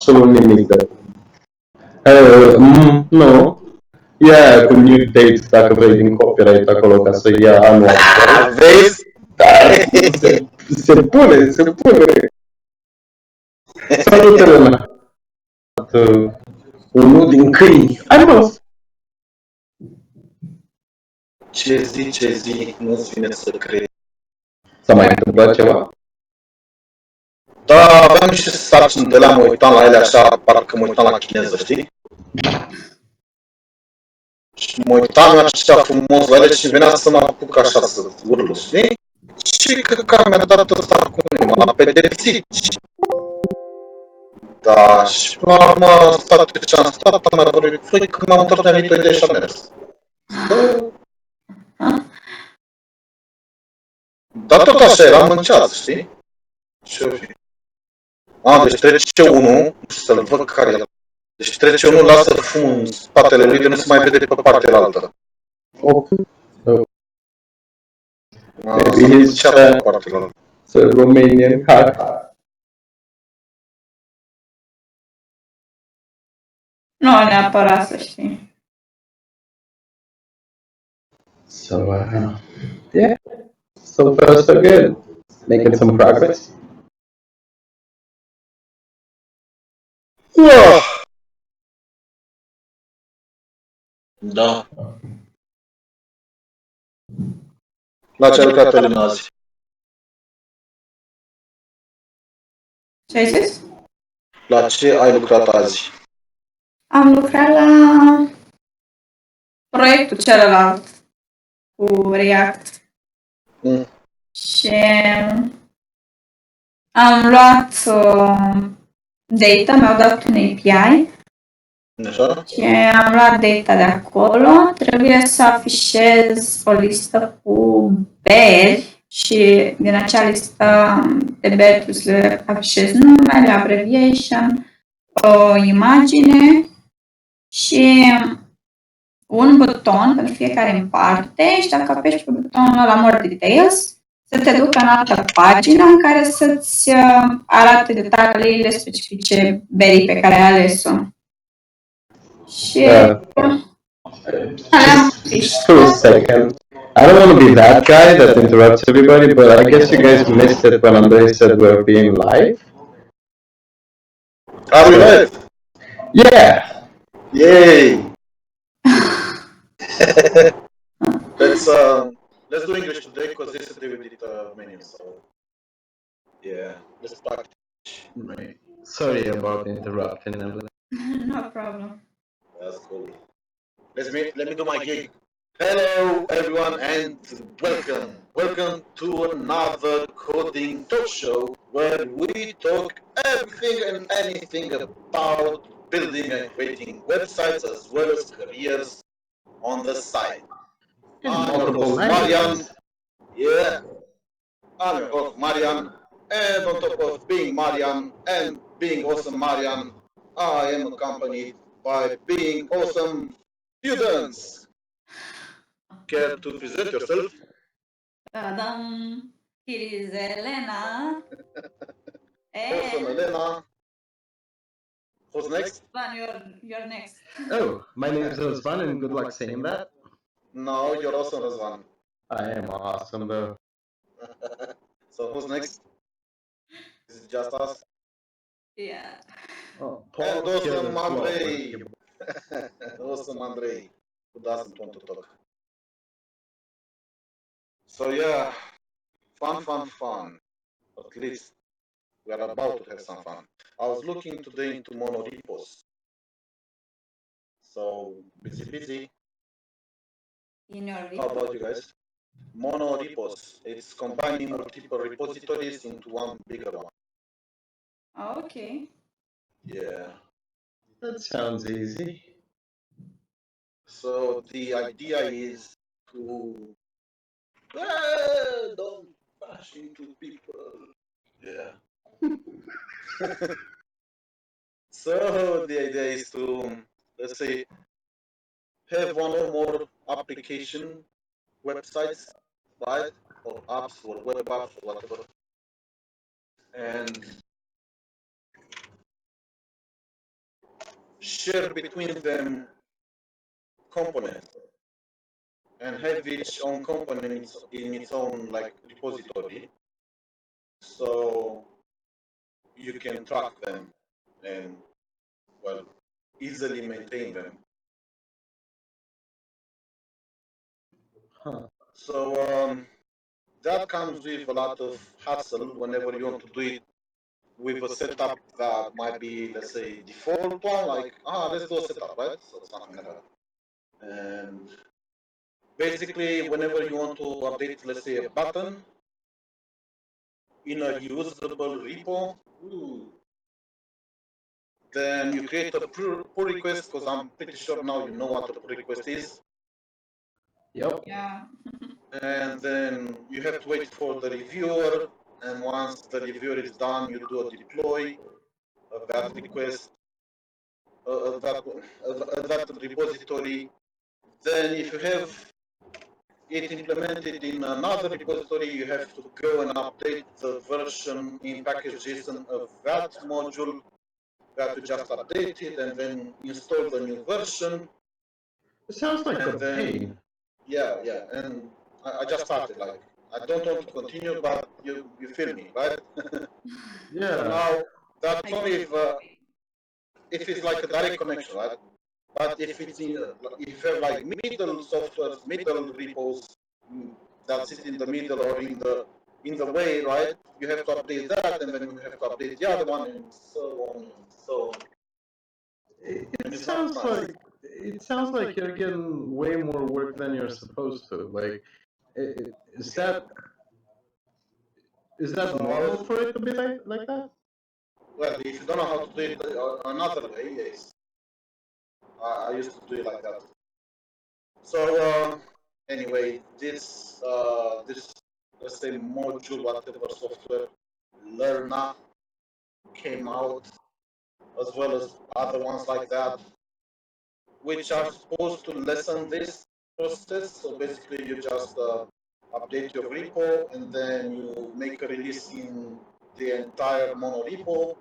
absolut nimic de nu. Ia cu new dates dacă vrei din copyright acolo ca să ia anul. Vezi? Se pune. Salut, Elena. Unul din câini. Hai mă! Ce zi, nu-ți vine să crezi. S-a mai întâmplat ceva? Da, aveam niște sarcini de la mă uitam la ele așa, parcă mă uitam la chineză, știi? Și mă uitam așa frumos la ele și venea să mă apuc așa să urlu, știi? Și cred că mi-a dat ăsta cu m-a pedepsit. Da, și până la urmă am stat pe ce am stat, am mai vorbit cu voi, când m-am întors mi-a venit o idee și am mers. Dar tot așa, eram în ceas, știi? Ce-o fi? Deci trece unul, să-l văd care e. Deci trece unul, lasă fumul în spatele lui, de nu se mai vede pe partea altă. Maybe he's a Romanian hack. Nu neapărat să știi. So, yeah. So far, so good. Making some progress. Da. La ce ai lucrat Elena azi? Ce ai zis? La ce ai lucrat azi? Am lucrat la proiectul celălalt cu React. Și am luat data, mi-au dat un API. Așa? Și am luat data de acolo. Trebuie să afișez o listă cu beri și din acea listă de beri trebuie să le afișez numele, abbreviation, o imagine și un buton pentru fiecare în parte și dacă apeși pe butonul la More Details, să te ducă în altă pagină în care să-ți arate detaliile specifice berii pe care ai ales-o. Just for a second. I don't want to be that guy that interrupts everybody, but I guess you guys missed it when Andre said we're being live. Are we live? Yeah. Yay! Let's do English today because yesterday we did Romanian, so yeah, let's practice. Right. Sorry about interrupting. No problem. That's cool. Let me do my gig. Hello everyone and welcome. Welcome to another coding talk show where we talk everything and anything about building and creating websites as well as careers on the side. I'm your host Marian. Yeah. I'm your host Marian. And on top of being Marian and being awesome Marian, I am accompanied by being awesome students. Care to present yourself? Here is Elena. Awesome Elena. Who's next? You're next. Oh, my name is Razvan and good luck saying that. No, you're awesome Razvan. I am awesome though. So who's next? Is it just us? Yeah. Oh, And awesome Andrei. Awesome Andrei, who doesn't want to talk. So yeah, fun. At least we are about to have some fun. I was looking today into monorepos. So busy. In your How about you guys? Monorepos. It's combining multiple repositories into one bigger one. Okay. Yeah. That sounds easy. So the idea is to don't bash into people. Yeah. So the idea is to, let's say, have one or more application websites, right? Or apps or web apps or whatever. And share between them components and have each own component in its own like repository, so you can track them and well easily maintain them. Huh. So that comes with a lot of hassle whenever you want to do it with a setup that might be, let's say, default one, like, let's do a setup, right? So something like that. And basically, whenever you want to update, let's say, a button in a usable repo, then you create a pull request, because I'm pretty sure now you know what a pull request is. Yep. Yeah. And then you have to wait for the reviewer, and once the reviewer is done, you do a deploy of that request, that repository. Then if you have it implemented in another repository, you have to go and update the version in package.json of that module that you just updated, and then install the new version. It sounds like a And then, pain. yeah, and I just started, like, I don't want to continue, but you feel me, right? Yeah. So now, that's only if it's like a direct connection, right? But if it's if you have like middle softwares, middle repos that sit in the middle or in the way, right? You have to update that, and then you have to update the other one, and so on and so on. It sounds like you're getting way more work than you're supposed to. Like, is that normal for it to be like that? Well, if you don't know how to do it another way, yes. I used to do it like that. So anyway, this let's say module, whatever software, Learna came out, as well as other ones like that, which are supposed to lessen this process. So basically, you just update your repo, and then you make a release in the entire mono repo,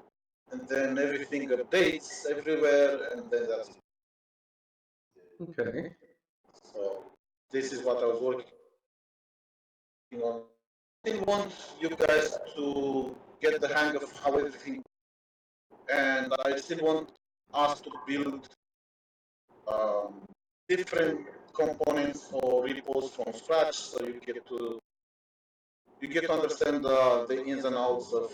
and then everything updates everywhere, and then that's it. Okay. So this is what I was working on. I still want you guys to get the hang of how everything, and I still want us to build um, different components or repos from scratch, so you get to understand the ins and outs of,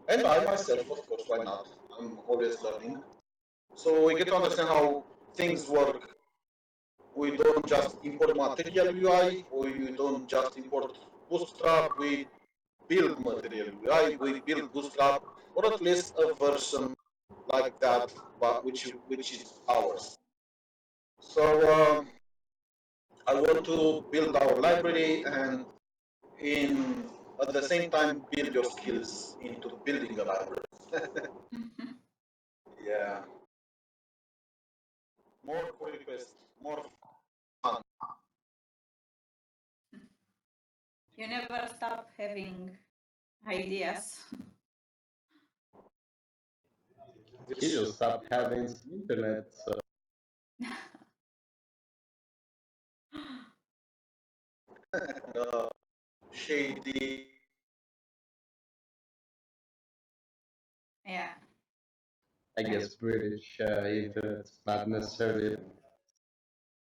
and I myself, of course, why not? I'm always learning. So we get to understand how things work. We don't just import Material UI, or you don't just import Bootstrap. We build Material UI, we build Bootstrap, or at least a version like that, but which is ours. So I want to build our library, and in at the same time build your skills into building a library. Yeah. More pull requests, more fun. You never stop having ideas. He just stopped having internet. So. Shady. Yeah. I guess British internet's not necessarily.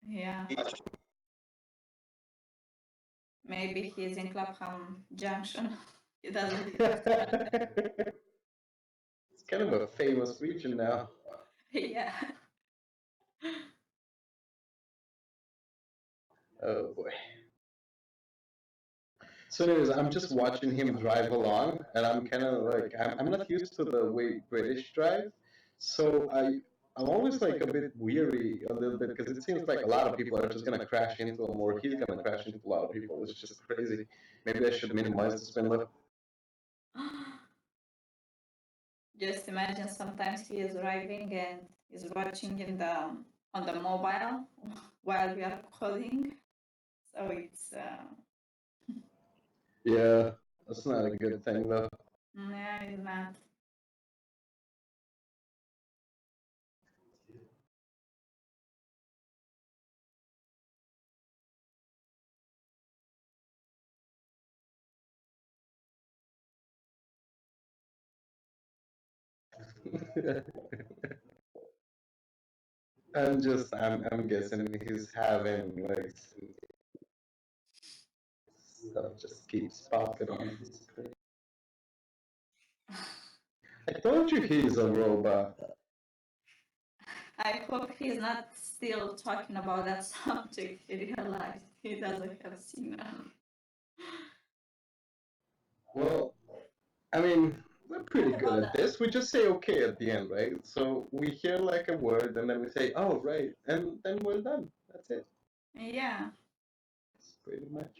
Yeah. Maybe he's in Clapham Junction. He doesn't. It's kind of a famous region now. Yeah. Oh boy. So, anyways, I'm just watching him drive along, and I'm kind of like, I'm not used to the way British drive, so I'm always like a bit weary a little bit because it seems like a lot of people are just gonna crash into him, or he's gonna crash into a lot of people. It's just crazy. Maybe I should minimize the spin lift. Just imagine sometimes he is driving and is watching in the on the mobile while we are coding. So it's Yeah, that's not a good thing though. yeah, it's not. I'm guessing he's having like stuff just keeps popping on his screen. I told you he's a robot. I hope he's not still talking about that subject. He realized he doesn't have signal. Well, I mean, we're pretty good at this. We just say okay at the end, right? So we hear like a word and then we say, oh, right. And then we're done. That's it. Yeah. That's pretty much.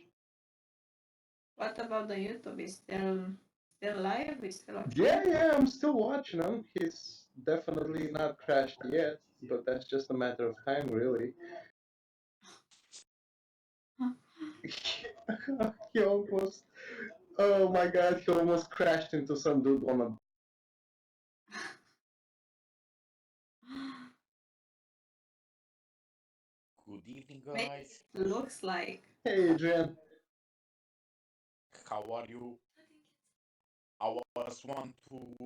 What about the YouTube? Is still live? Is still okay? Yeah, I'm still watching him. He's definitely not crashed yet, but that's just a matter of time, really. He almost, oh my god, he almost crashed into some dude on a. Good evening, Maybe guys. it looks like. Hey, Adrian. How are you? I was want to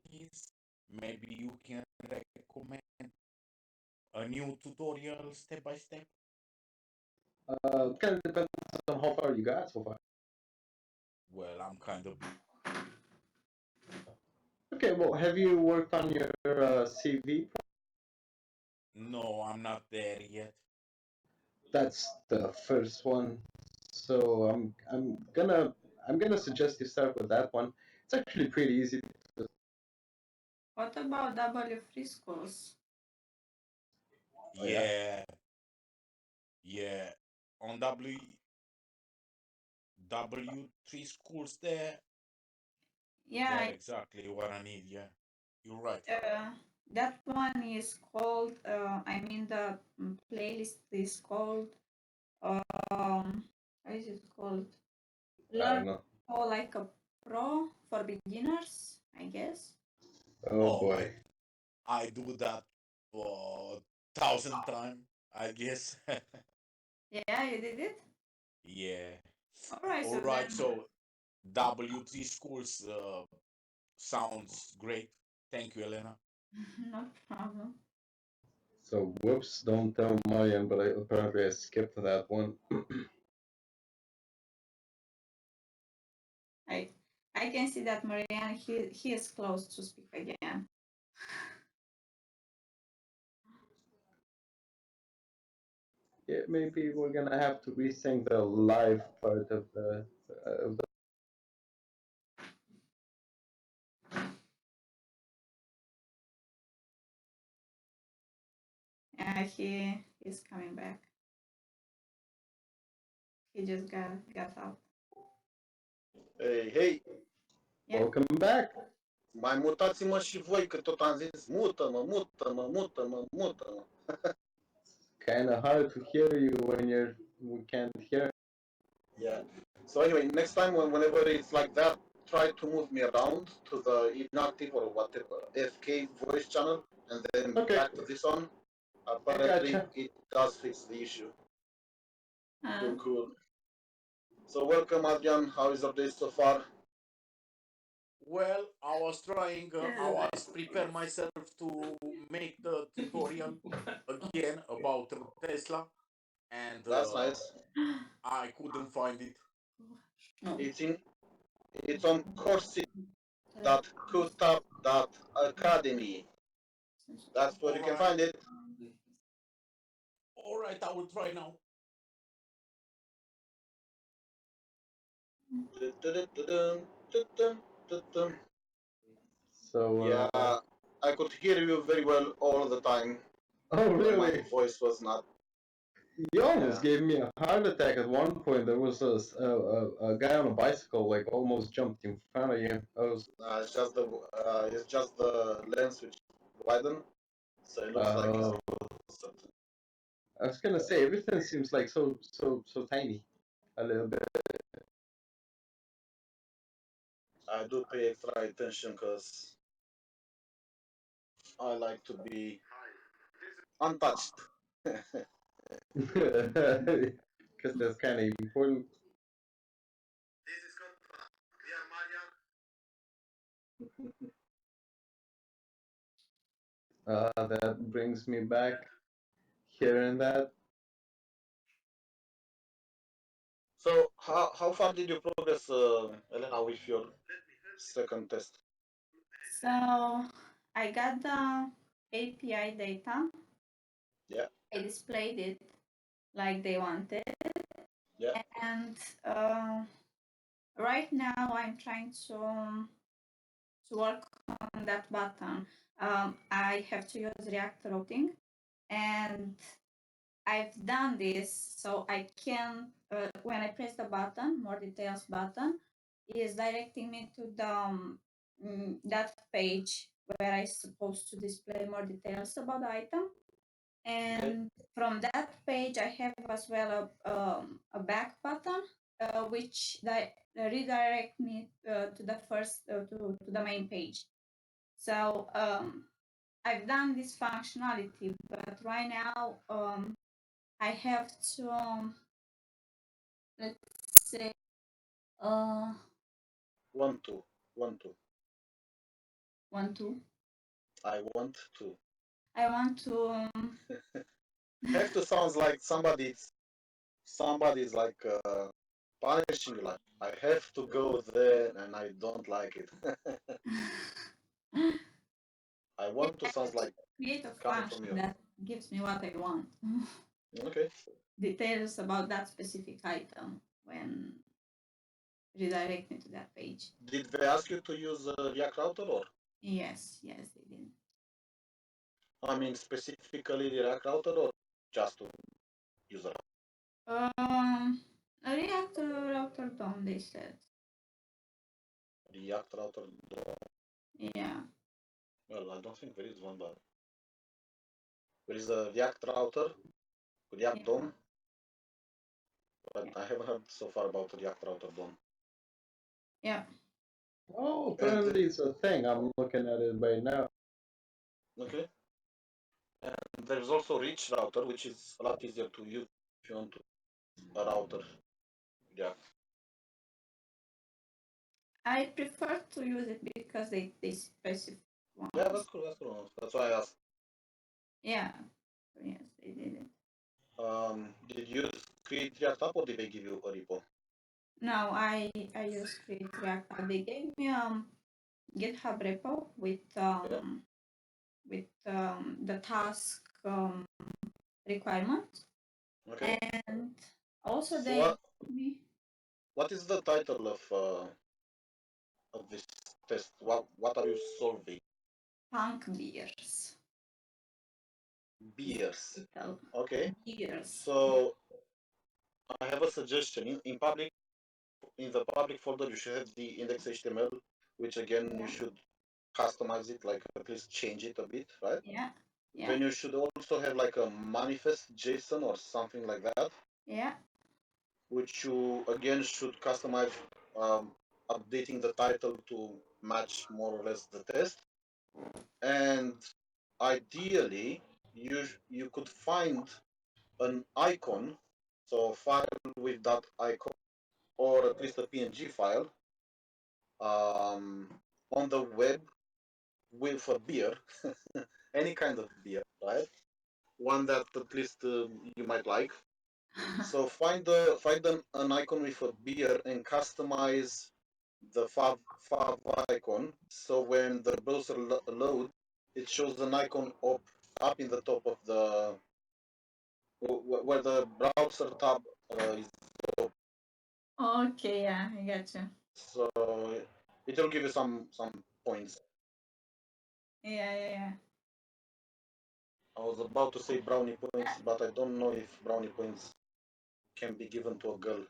please maybe you can recommend a new tutorial step by step. Kind of depends on how far you got so far. Well, I'm kind of Okay, well, have you worked on your CV? no, I'm not there yet. That's the first one. So I'm gonna suggest you start with that one. It's actually pretty easy. What about W free schools? Oh yeah. Yeah, yeah. On W3 schools there, Yeah, they're exactly what I need. Yeah, you're right. that one is called. I mean, the playlist is called. How is it called? I don't Learn know. or like a pro for beginners, I guess. Oh Oh, boy. I do that for 1,000 times, I guess. Yeah, you did it. Yeah. All right, so All right. then So W3 schools sounds great. Thank you, Elena. no problem. So whoops, don't tell Marian, but apparently I skipped that one. I I can see that Marianne he is close to speak again. Yeah, maybe we're gonna have to resync the live part of the. Yeah, he is coming back. He just got out. Hei, hei, Yeah. Welcome back. mai mutați-mă și voi, că tot am zis, mută-mă, mută-mă, mută-mă, mută-mă. Kind of hard to hear you when we can't hear. Yeah. So anyway, next time whenever it's like that, try to move me around to the inactive or whatever FK voice channel, and then Okay. back to this one. I Apparently, gotcha. it does fix the issue. Uh, Cool. So welcome, Adrian. How is your day so far? Well, I was trying, I was prepare myself to make the tutorial again about Tesla, and That's nice. I couldn't find it. no. It's on courses.codetap.academy. That's where you can Alright. find it. All right, I will try now. So. Yeah, I could hear you very well all the time Oh when my really? voice was not. You almost Yeah. gave me a heart attack at one point. There was a guy on a bicycle, like almost jumped in front of you. I was. It's just the lens which widened, so it looks like it's. Uh, I was gonna say everything seems like so tiny, a little bit. I do pay extra attention because I like to be untouched. Because that's kind of important. That brings me back hearing that. So how far did you progress, Elena, with your second test? So I got the API data. Yeah. I displayed it like they wanted. Yeah. And right now I'm trying to work on that button. I have to use React routing, and I've done this so I can, when I press the button, more details button, is directing me to the that page where I'm supposed to display more details about the item. And from that page, I have as well a back button, which redirect me to the first to the main page. So I've done this functionality, but right now I have to let's say uh One, two, one, two. want to I want to. I want to Have to sounds like somebody's like punishing you. Like I have to go there and I don't like it. I want to sounds like create a coming from function you. that gives me what I want. Okay. Details about that specific item when redirect me to that page. Did they ask you to use React Router or? Yes, they did. I mean specifically React Router or just to use a A router DOM, they said. React Router? Yeah. Well, I don't think there is one, but there is a React Router, React Yeah. DOM, but I haven't heard so far about React Router DOM. Yeah. Oh, And apparently it's a thing. I'm looking at it right now. okay. And there's also Rich Router, which is a lot easier to use if you want to a router. Yeah. I prefer to use it because they specify one. Yeah, that's cool. That's cool. That's why I asked. Yeah. Yes, they did it. Did you create React app or did they give you a repo? No, I use Create React. They gave me GitHub repo with the task requirement, Okay. and also So they what is the title of this test? What are you solving? punk beers. Beers. Title. Okay. Beers. So I have a suggestion. In the public folder you should have the index.html, which again you should customize it, like at least change it a bit, right? Yeah. Then you should also have like a manifest JSON or something like that, Yeah. which you again should customize, um, updating the title to match more or less the test. And ideally, you could find an icon, so a file with that icon, or at least a PNG file, um, on the web with a beer, any kind of beer, right? One that at least you might like. So find an icon with a beer and customize the fav icon. So when the browser load, it shows an icon up in the top of the where the browser tab is. Okay. Yeah, I got you. So it will give you some points. Yeah. I was about to say brownie points, but I don't know if brownie points can be given to a girl.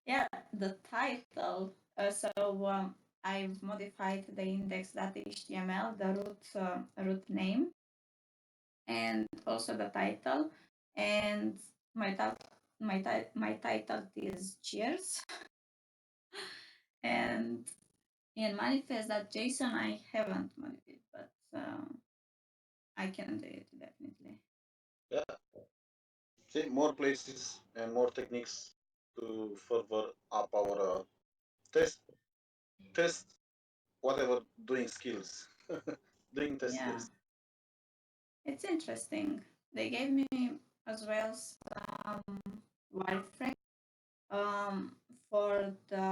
Yeah, the title. So I've modified the index.html, the root name, and also the title. And my title is Cheers. And in manifest.json, I haven't modified, but I can do it definitely. Yeah, see more places and more techniques to further up our test whatever doing skills. doing test Yeah. case. It's interesting. They gave me as well some wireframe for the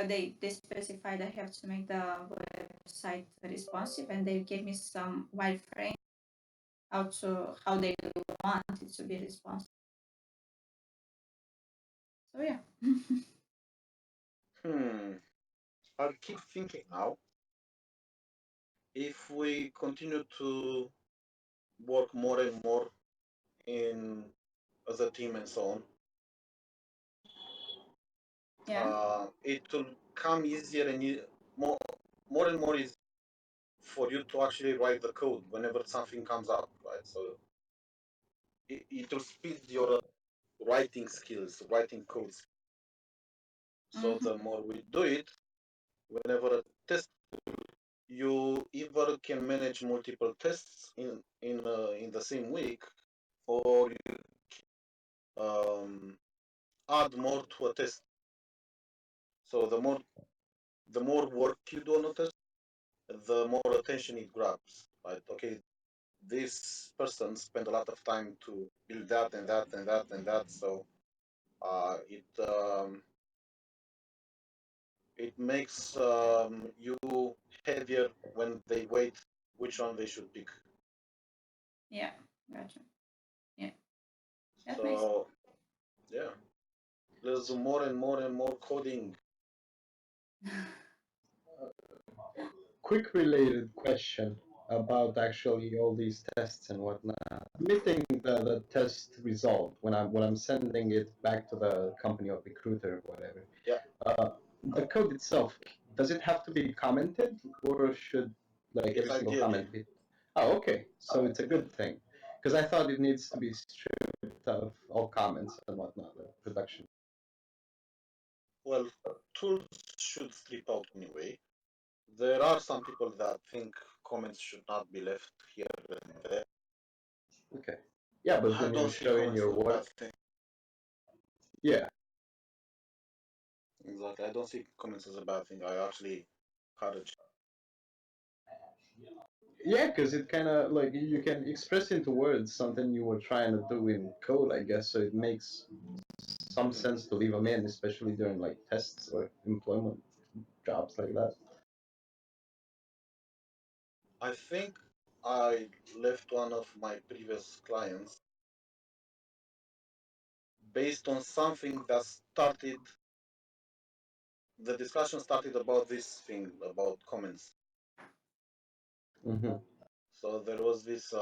they specified I have to make the website responsive, and they gave me some wireframe how they want it to be responsive. So yeah. I'll keep thinking now. If we continue to work more and more in as a team and so on, Yeah. it will come easier and more and more easy for you to actually write the code whenever something comes up, right? So it will speed your writing skills, writing codes. So Mm-hmm. the more we do it, whenever a test, you either can manage multiple tests in the same week, or you add more to a test. So the more work you do on a test, the more attention it grabs. Right? Okay, this person spent a lot of time to build that and that and that and that. So it makes you heavier when they wait which one they should pick. Yeah. Gotcha. Yeah. That makes So yeah, let's do more and more and more coding. Quick related question about actually all these tests and whatnot. Submitting the test result when I'm sending it back to the company or recruiter or whatever. Yeah. The code itself, does it have to be commented, or should like every single Ideally. comment be? Oh, okay. So it's a good thing, because I thought it needs to be stripped of all comments and whatnot, like production. Well, tools should strip out anyway. There are some people that think comments should not be left here and there. Okay. Yeah, but I when don't you're see showing comments your as a bad work, thing. yeah, Exactly. I don't see comments as a bad thing. I actually encourage. yeah, because it kind of like you can express into words something you were trying to do in code, I guess. So it makes some sense to leave them in, especially during like tests or employment jobs like that. I think I left one of my previous clients based on something that started. The discussion started about this thing about comments. Mm-hmm. So there was this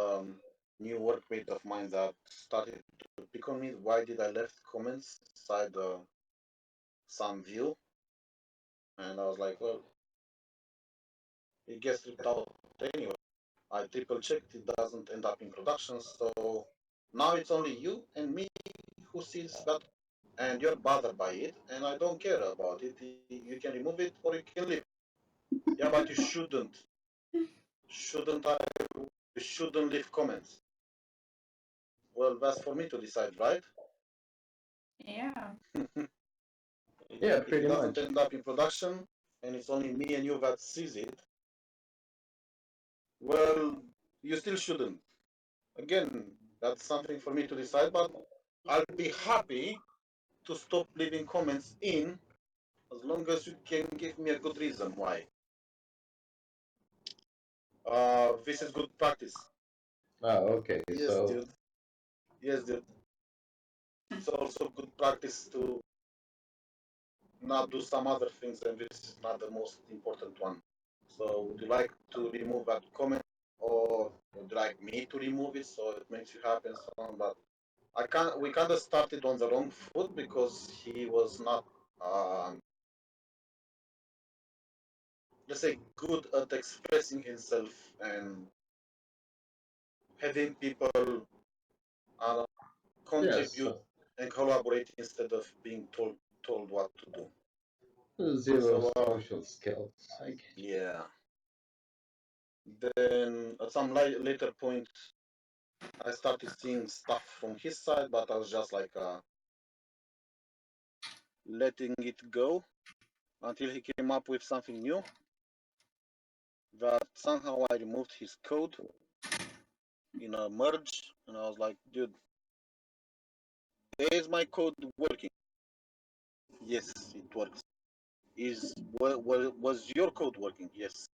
new workmate of mine that started to pick on me. Why did I left comments inside some view? And I was like, well, it gets ripped out anyway. I triple checked, it doesn't end up in production. So now it's only you and me who sees that, and you're bothered by it, and I don't care about it. You can remove it or you can leave. Yeah, but you shouldn't. Shouldn't I? You shouldn't leave comments. Well, that's for me to decide, right? yeah. Yeah, If it pretty doesn't much. end up in production and it's only me and you that sees it, well, you still shouldn't. Again, that's something for me to decide, but I'll be happy to stop leaving comments in as long as you can give me a good reason why. This is good practice. Oh, okay. Yes, So dude. Yes, dude. It's also good practice to not do some other things, and this is not the most important one. So, would you like to remove that comment, or would you like me to remove it so it makes you happy and so on? But I can't. We kind of started on the wrong foot because he was not, let's say, good at expressing himself and having people yes, contribute and collaborate instead of being told what to do. zero So social skills. I get yeah. Then at some later point, I started seeing stuff from his side, but I was just like letting it go until he came up with something new. that somehow I removed his code in a merge, and I was like, dude, is my code working? Yes, it works. Was your code working? Yes.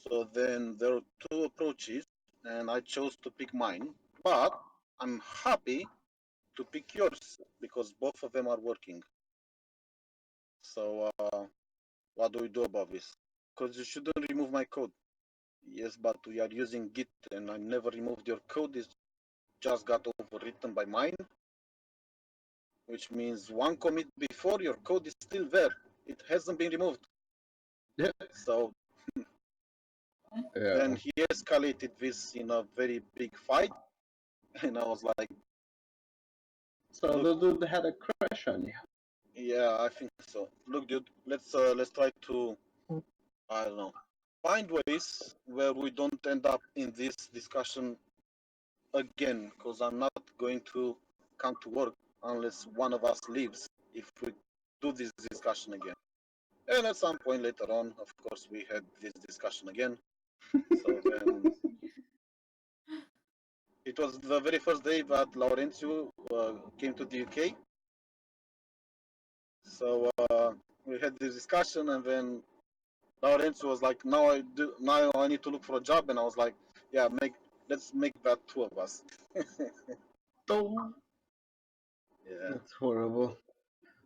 So then there are two approaches, and I chose to pick mine. But I'm happy to pick yours because both of them are working. So what do we do about this? Because you shouldn't remove my code. Yes, but we are using Git, and I never removed your code. It just got overwritten by mine, which means one commit before your code is still there. It hasn't been removed. Yeah. So then he escalated this in a very big fight, and I was like, So the dude had a crush on you. yeah, I think so. Look, dude, let's try to, I don't know, find ways where we don't end up in this discussion again, because I'm not going to come to work unless one of us leaves if we do this discussion again. And at some point later on, of course, we had this discussion again. So then it was the very first day that Laurentiu came to the UK. So we had this discussion, and then Laurentiu was like, Now I need to look for a job," and I was like, "Yeah, let's make that two of us." Oh, Yeah. that's horrible.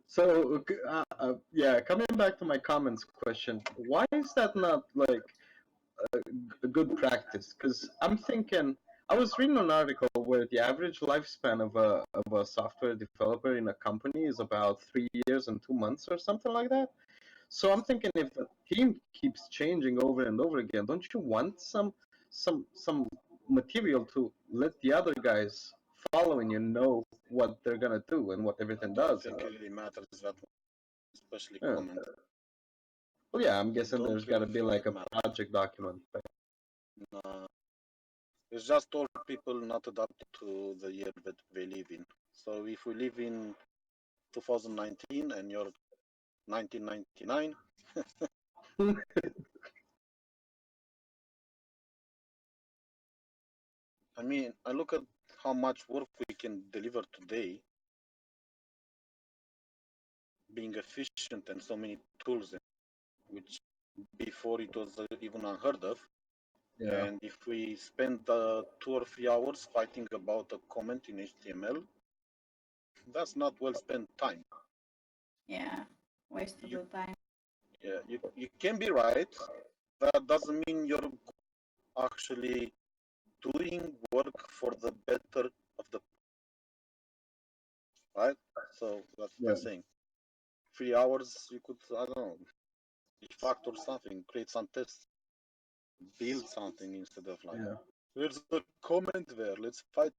So, yeah, coming back to my comments question, why is that not like a good practice? Because I'm thinking, I was reading an article where the average lifespan of a software developer in a company is about 3 years and 2 months or something like that. So I'm thinking if the team keeps changing over and over again, don't you want some material to let the other guys following you know what they're gonna do and what I everything don't does? think it really matters that much, especially Yeah. comment. Well, yeah, I'm guessing Don't there's got really to be think like it a matters. project document. But It's just all people not adapted to the year that they live in. So if we live in 2019 and you're 1999, I mean, I look at how much work we can deliver today, being efficient and so many tools, which before it was even unheard of. yeah, And if we spend 2 or 3 hours fighting about a comment in HTML, that's not well spent time. Yeah, waste of You, the time. yeah, you can be right. That doesn't mean you're actually doing work for the better of the right. So that's what yeah, I'm saying. 3 hours, you could, I don't know, refactor something, create some tests, build something instead of like, yeah. there's a comment there, let's fight.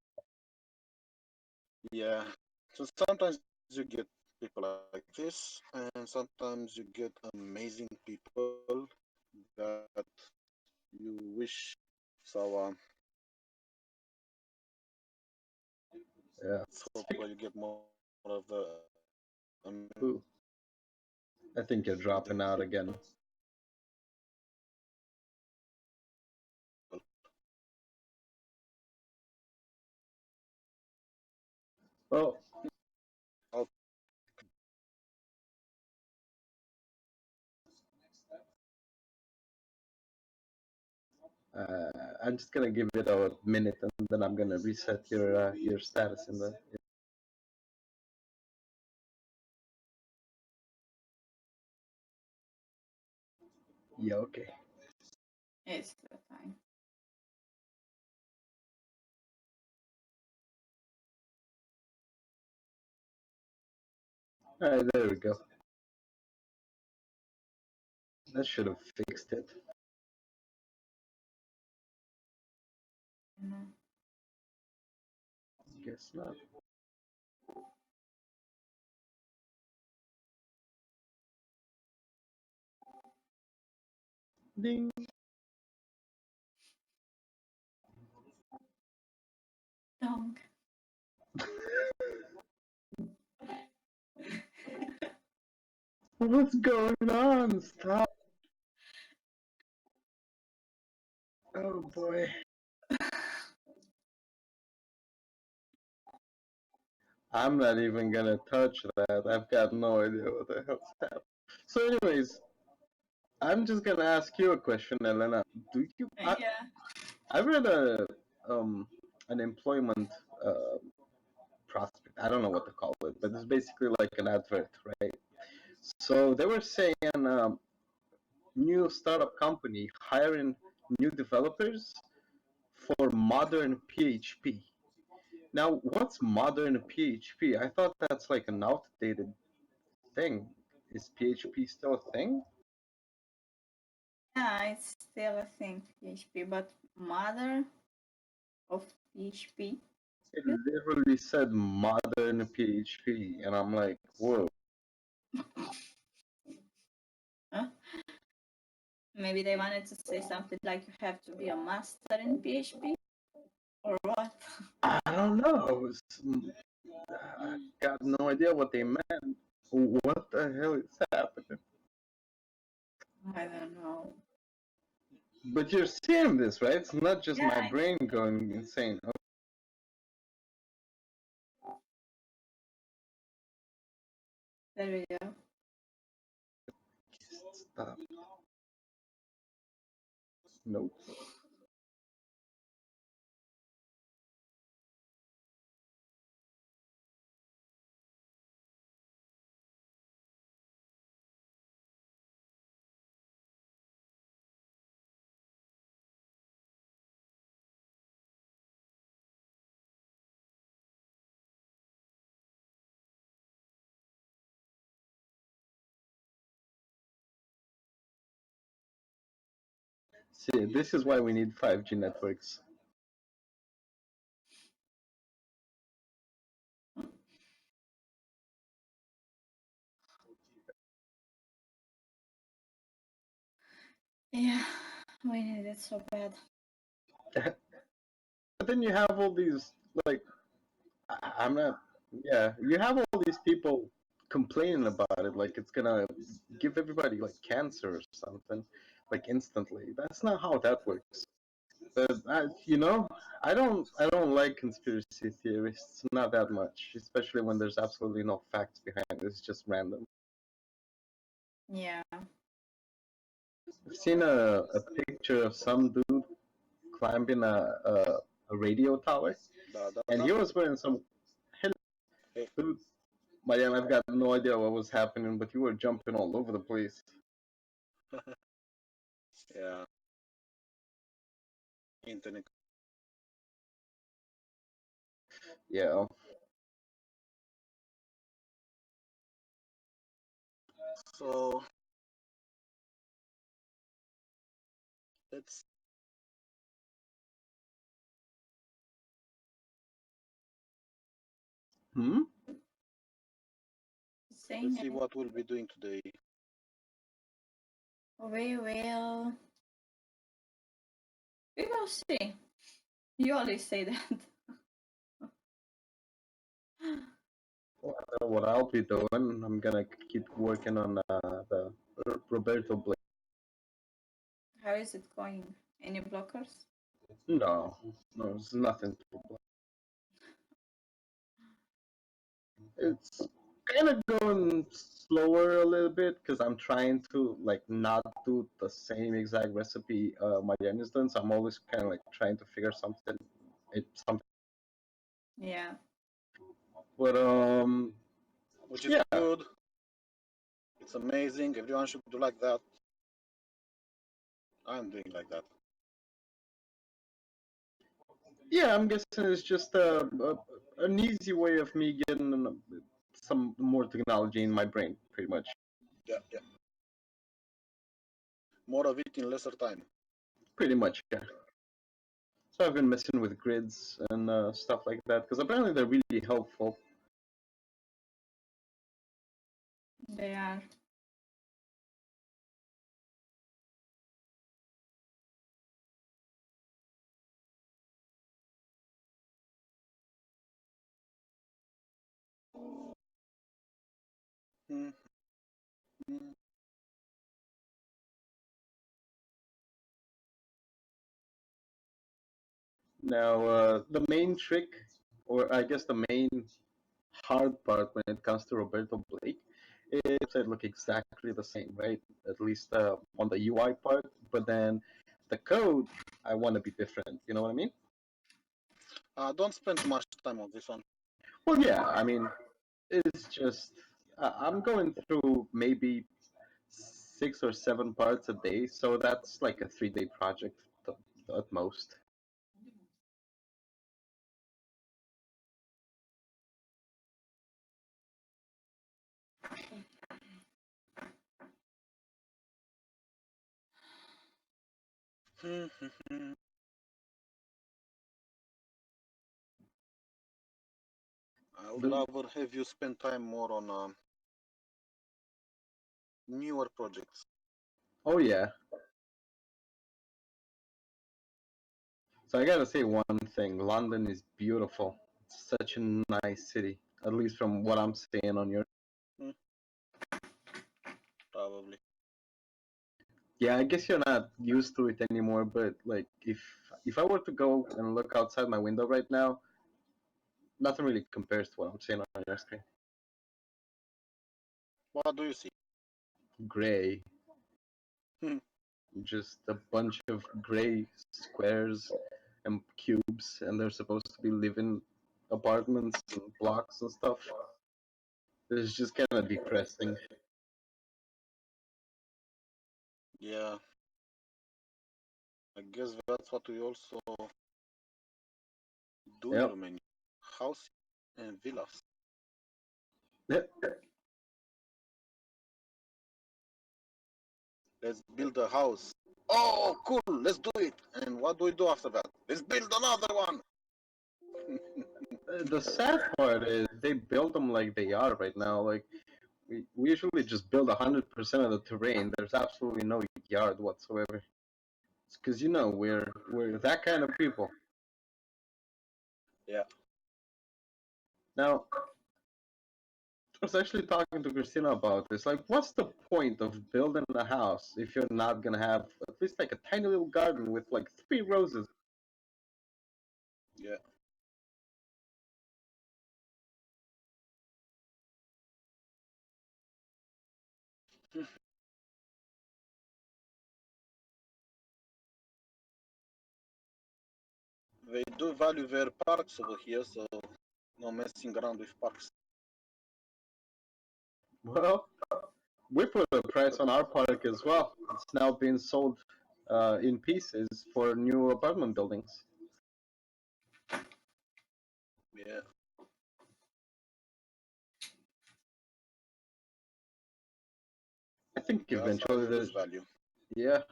Yeah. So sometimes you get people like this, and sometimes you get amazing people that you wish. So Yeah. let's hope you get more of the amazing Ooh, I think you're dropping out people. again. Well, Oh, I'm just gonna give it a minute, and then I'm gonna reset your status in the. Yeah, okay. It's the time. All right, there we go. That should have fixed it. Mm. Guess not. Ding. Dong. What's going on? Stop. Oh boy. I'm not even gonna touch that. I've got no idea what the hell's happening. So, anyways, I'm just gonna ask you a question, Elena. Do you? Yeah. I read a an employment uh, prospect. I don't know what to call it, but it's basically like an advert, right? So they were saying new startup company hiring new developers for modern PHP. Now, what's modern PHP? I thought that's like an outdated thing. Is PHP still a thing? Yeah, it's still a thing, PHP, but mother of PHP. It literally said modern PHP, and I'm like, whoa. Huh? Maybe they wanted to say something like you have to be a master in PHP or what? I don't know. I got no idea what they meant. What the hell is happening? I don't know. But you're seeing this, right? It's not just Yeah, my brain going insane. there we go. Stop. Nope. See, this is why we need 5G networks. Yeah, we need it so bad. But then you have all these, like, I'm not, yeah, you have all these people complaining about it, like it's gonna give everybody, like, cancer or something, like, instantly. That's not how that works. But I don't like conspiracy theorists, not that much, especially when there's absolutely no facts behind it. It's just random. Yeah. I've seen a picture of some dude climbing a radio tower, and he was wearing some. Hello, Hey. dude, Marianne, I've got no idea what was happening, but you were jumping all over the place. Yeah. Internet. Yeah. So let's Hmm. Saying see it. what we'll be doing today. We will. We will see. You always say that. What I'll be doing, I'm gonna keep working on the Roberto Blake. How is it going? Any blockers? No, no, it's nothing. It's kind of going slower a little bit because I'm trying to like not do the same exact recipe Marianne is doing. So I'm always kind of like trying to figure something. Yeah. But Which is yeah, good. It's amazing. Everyone should do like that. I'm doing like that. yeah, I'm guessing it's just an easy way of me getting some more technology in my brain, pretty much. Yeah, yeah. More of it in lesser time. Pretty much, yeah. So I've been messing with grids and stuff like that because apparently they're really helpful. They are. Mm, mm. Now, the main trick, or I guess the main hard part when it comes to Roberto Blake, is they look exactly the same, right? At least on the UI part. But then the code, I want to be different. You know what I mean? Don't spend too much time on this one. Well, yeah. I mean, it's just I'm going through maybe 6 or 7 parts a day, so that's like a 3-day project at most. I would rather have you spend time more on newer projects. Oh yeah. So I gotta say one thing: London is beautiful. It's such a nice city, at least from what I'm seeing on your. Probably. Yeah, I guess you're not used to it anymore, but like if I were to go and look outside my window right now, nothing really compares to what I'm seeing on your screen. What do you see? Gray, Hmm. just a bunch of gray squares and cubes, and they're supposed to be living apartments and blocks and stuff. It's just kind of depressing. Yeah. I guess that's what we also do in Yep. Romania. House and villas. Yep. Let's build a house. Oh, cool. Let's do it. And what do we do after that? Let's build another one. The sad part is they build them like they are right now. Like we usually just build 100% of the terrain. There's absolutely no yard whatsoever. It's because we're that kind of people. Yeah. Now I was actually talking to Christina about this. Like, what's the point of building a house if you're not gonna have at least like a tiny little garden with like 3 roses? Yeah. They do value their parks over here, so no messing around with parks. Well, we put a price on our park as well. It's now being sold in pieces for new apartment buildings. Yeah. I think That's how eventually you lose value. yeah,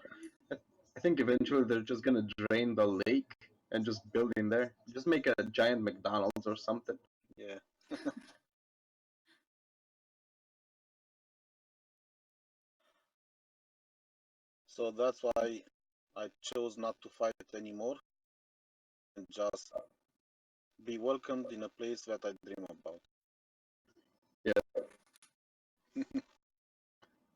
I think eventually they're just gonna drain the lake and just build in there. Just make a giant McDonald's or something. Yeah. So that's why I chose not to fight anymore and just be welcomed in a place that I dream about. Yeah.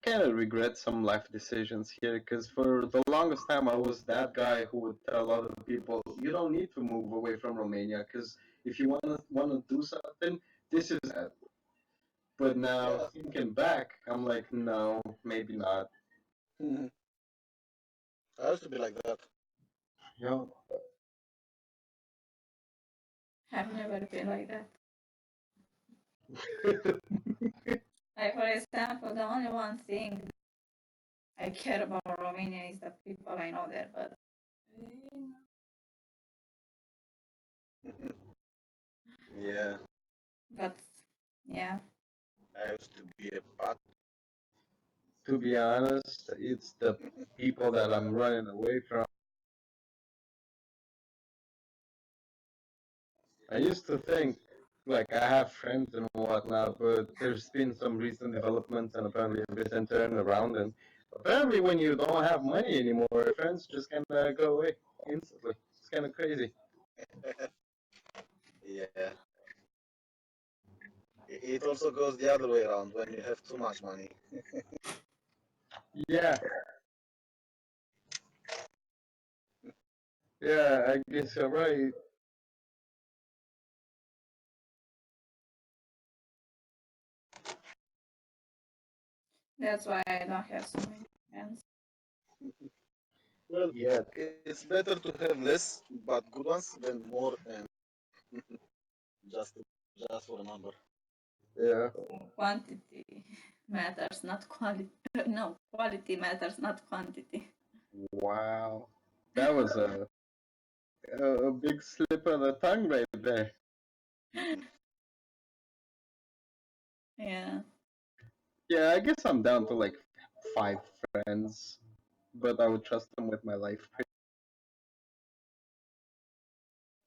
Kind of regret some life decisions here because for the longest time I was that guy who would tell other people, you don't need to move away from Romania because if you want to do something, this is it. But now Yeah. thinking back, I'm like, no, maybe not. I used to be like that. Yeah. I've never been like that. Like, for example, the only one thing I care about Romania is the people I know there, but Yeah. but yeah. I used to be a pat. To be honest, it's the people that I'm running away from. I used to think like I have friends and whatnot, but there's been some recent developments and apparently everything turned around. And apparently, when you don't have money anymore, friends just kind of go away instantly. It's kind of crazy. Yeah. It also goes the other way around when you have too much money. Yeah, Yeah, I guess you're right. That's why I don't have so many friends. Well, Yeah, it's better to have less but good ones than more and just just for a number. yeah. Quantity matters, not quality. No, quality matters, not quantity. Wow, that was a big slip of the tongue right there. Yeah. Yeah, I guess I'm down to like 5 friends, but I would trust them with my life.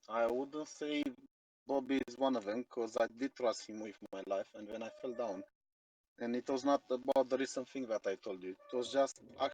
I wouldn't say Bobby is one of them because I did trust him with my life, and when I fell down, and it was not about the recent thing that I told you. It was just